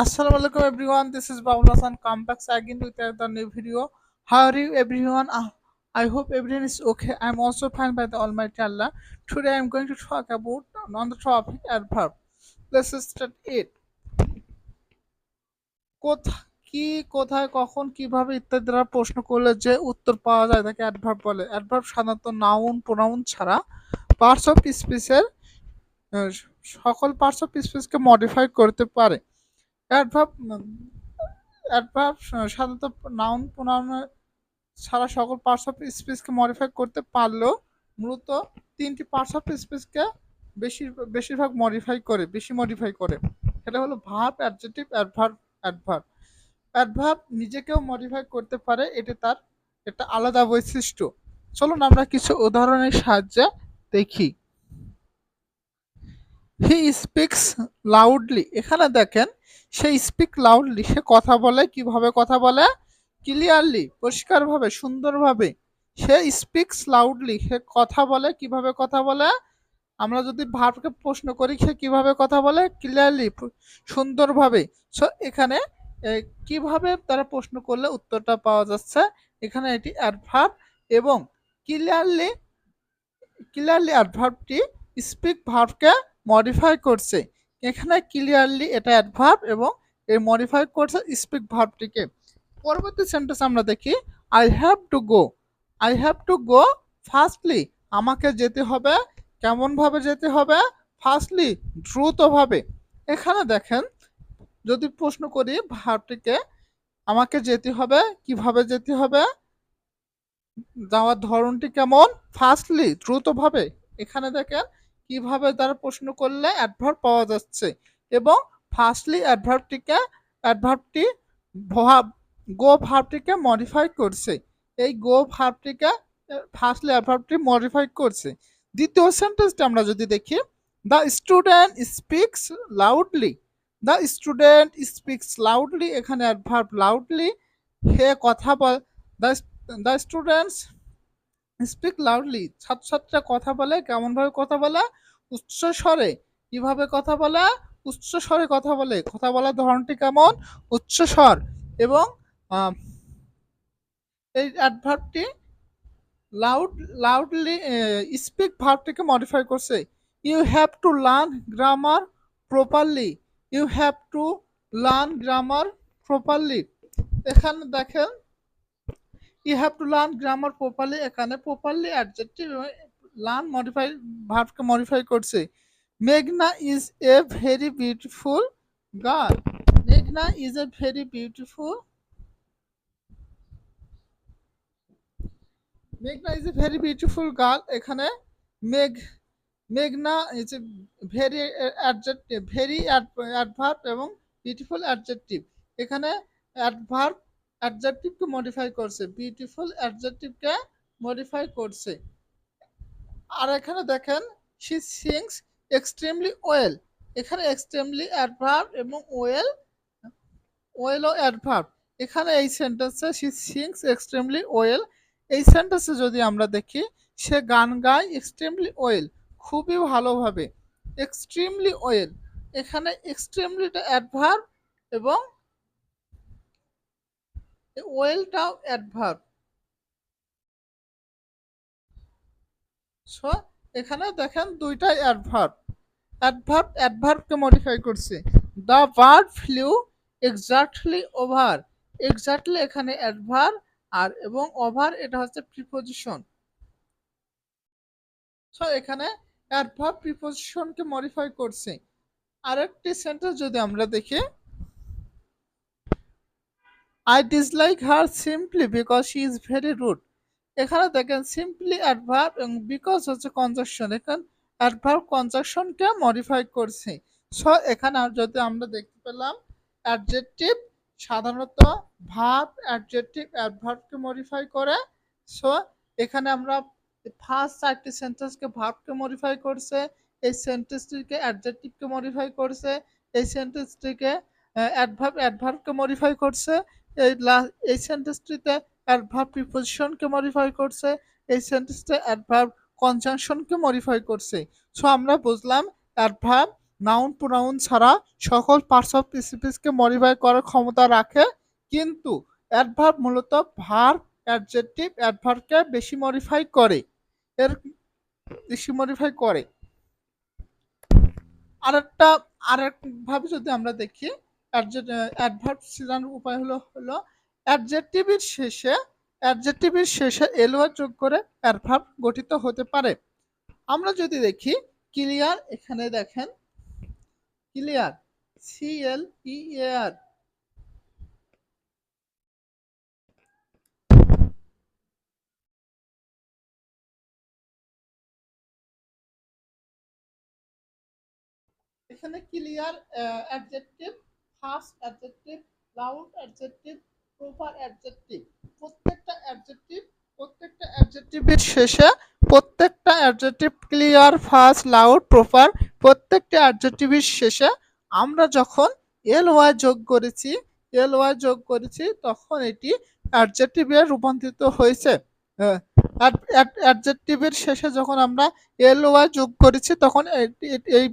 Assalamu alaikum everyone. This is Babul Hassan. Come back again with another new video. How are you everyone? I hope everyone is okay. I'm also fine by the Almighty Allah. Today I'm going to talk about on the topic adverb. Let's start it. কোথা কি কোথায় কখন কিভাবে ইত্যাদি দ্বারা প্রশ্ন করলে যে উত্তর পাওয়া যায় তাকে অ্যাডভার্ব বলে। অ্যাডভার্ব সাধারণত নাউন প্রোনাউন ছাড়া পার্টস অফ স্পিচের সকল পার্টস অফ স্পিচকে মডিফাই করতে পারে। অ্যাডভার্ব অ্যাডভার্ব সাধারণত নাউন প্রোনাউন ছাড়া সকল পার্টস অফ স্পিচকে মডিফাই করতে পারলেও মূলত তিনটি পার্টস অফ স্পিচকে বেশিরভাগ মডিফাই করে। সেটা হলো verb, adjective, adverb. Adverb adverb নিজেকেও মডিফাই করতে পারে, এটা তার একটা আলাদা বৈশিষ্ট্য। চলুন আমরা কিছু উদাহরণের সাহায্যে দেখি। হি স্পিক্স লাউডলি, এখানে দেখেন সে স্পিক লাউডলি, সে কথা বলে, কিভাবে কথা বলে? ক্লিয়ারলি, পরিষ্কারভাবে, সুন্দরভাবে। সে স্পিক্স লাউডলি, সে কথা বলে, কিভাবে কথা বলে? আমরা যদি ভার্বকে প্রশ্ন করি সে কিভাবে কথা বলে? ক্লিয়ারলি, সুন্দরভাবে। সো এখানে কিভাবে তারা প্রশ্ন করলে উত্তরটা পাওয়া যাচ্ছে, এখানে এটি অ্যাডভার্ব। এবং ক্লিয়ারলি ক্লিয়ারলি অ্যাডভার্বটি স্পিক ভার্বকে মডিফাই করছে। এখানে ক্লিয়ারলি এটা অ্যাডভার্ব এবং এই মডিফাই করছে স্পিক ভার্বটিকে। পরবর্তী সেন্টেন্স আমরা দেখি। I have to go. I have to go fastly, আমাকে যেতে হবে। কেমন ভাবে যেতে হবে? ফাস্টলি, দ্রুতভাবে। এখানে দেখেন যদি প্রশ্ন করি ভার্বটিকে, আমাকে যেতে হবে, কিভাবে যেতে হবে, যাওয়ার ধরনটি কেমন? ফাস্টলি, দ্রুতভাবে। এখানে দেখেন কিভাবে তারা প্রশ্ন করলে অ্যাডভার্ব পাওয়া যাচ্ছে। এবং ফাস্টলি অ্যাডভার্বটি গো ভার্বটিকে মডিফাই করছে। এই গো ভার্বটিকে ফাস্টলি অ্যাডভার্বটি মডিফাই করছে। দ্বিতীয় সেন্টেন্সটা আমরা যদি দেখি, the student speaks loudly. The student speaks loudly, এখানে অ্যাডভার্ব লাউডলি, হে কথা বল। The the students speak loudly, ছাত্রছাত্রীরা কথা বলে, কেমন ভাবে কথা বলে? উচ্চ স্বরে। কিভাবে কথা বলে? উচ্চ স্বরে কথা বলে। কথা বলার ধরনটি কেমন? উচ্চ স্বর। এবং এই অ্যাডভার্বটি লাউডলি স্পিক ভার্বটিকে মডিফাই করছে। You have to learn grammar properly. You have to learn grammar properly. এখানে দেখেন you have to learn grammar properly, এখানে properly adjective, learn modify ভার্বকে modify করছে। মেঘনা is a very beautiful girl. মেঘনা is a very beautiful মেঘনা is a very beautiful girl. এখানে মেঘ মেঘনা is a very adjective, very adverb এবং beautiful adjective. এখানে অ্যাডভার্ব অ্যাডজেক্টিভকে মডিফাই করছে, বিউটিফুল অ্যাডজেক্টিভকে মডিফাই করছে। আর এখানে দেখেন শি সিংস এক্সট্রিমলি ওয়েল। এখানে এক্সট্রিমলি অ্যাডভার্ব এবং ওয়েলও অ্যাডভার্ব। এখানে এই সেন্টেন্সে শি সিংস এক্সট্রিমলি ওয়েল, এই সেন্টেন্সে যদি আমরা দেখি, সে গান গায় এক্সট্রিমলি ওয়েল, খুবই ভালোভাবে। এক্সট্রিমলি ওয়েল, এখানে এক্সট্রিমলিটা অ্যাডভার্ব এবং ওয়েলটাও অ্যাডভার্ব। সো এখানে দেখেন দুইটাই অ্যাডভার্বকে মডিফাই করছে। The bird flew exactly over. Exactly এখানে অ্যাডভার্ব, আর এবং ওভার এটা হচ্ছে প্রিপোজিশন। সো এখানে অ্যাডভার্ব প্রিপোজিশনকে মডিফাই করছে। আরেকটি সেন্টেন্স যদি আমরা দেখি, I dislike her simply because she is very rude. এখানে দেখেন সিম্পলি অ্যাডভার্ব এবং বিকজ হচ্ছে কনজাংশন, এখানে অ্যাডভার্ব কনজাংশনকে মডিফাই করছে। সো এখানে যদি আমরা দেখতে পেলাম অ্যাডজেক্টিভ সাধারণত ভার্ব, অ্যাডজেক্টিভ অ্যাডভার্বকে মডিফাই করে। সো এখানে আমরা ফার্স্ট চারটি সেন্টেন্সকে ভার্বকে মডিফাই করছে, এই সেন্টেন্সটিকে অ্যাডজেক্টিভকে মডিফাই করছে, এই সেন্টেন্সটিকে অ্যাডভার্বকে মডিফাই করছে, এই সেন্টেন্সটিতে অ্যাডভার্ব প্রিপোজিশনকে মডিফাই করছে, এই সেন্টেন্সটা অ্যাডভার্ব কনজাংশনকে মডিফাই করছে। সো আমরা বুঝলাম অ্যাডভার্ব নাউন প্রোনাউন ছাড়া সকল পার্টস অফ স্পিচকে মডিফাই করার ক্ষমতা রাখে, কিন্তু অ্যাডভার্ব মূলত ভার্ব, অ্যাডজেক্টিভ, অ্যাডভার্বকে বেশি মডিফাই করে। এর বেশি মডিফাই করে। আরেকটা আরেকভাবে যদি আমরা দেখি, অ্যাডভার্ব চেনার উপায় হলো অ্যাডজেক্টিভের শেষে এলওয়ার যোগ করে অ্যাডভার্ব গঠিত হতে পারে। আমরা যদি দেখি ক্লিয়ার, এখানে দেখেন ক্লিয়ার, CLEAR, এখানে clear adjective, fast adjective, loud adjective, proper adjective. প্রত্যেকটা অ্যাডজেক্টিভ প্রত্যেকটা অ্যাডজেক্টিভের শেষে প্রত্যেকটা adjective clear, fast, loud, proper, প্রত্যেকটা অ্যাডজেক্টিভের শেষে আমরা যখন এল ওয়াই যোগ করেছি তখন এটি অ্যাডজেক্টিভে রূপান্তরিত হয়েছে। অ্যাডজেক্টিভের শেষে যখন আমরা এল ওয়াই যোগ করেছি তখন এই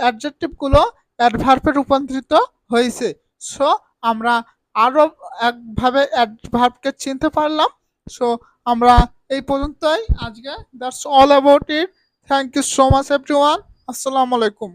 অ্যাডজেক্টিভ গুলো অ্যাডভার্বে রূপান্তরিত হয়েছে। সো আমরা আরো একভাবে অ্যাডভার্বকে চিনতে পারলাম। সো আমরা এই পর্যন্তই আজকে। That's all about it. Thank you so much everyone. আসসালামু আলাইকুম।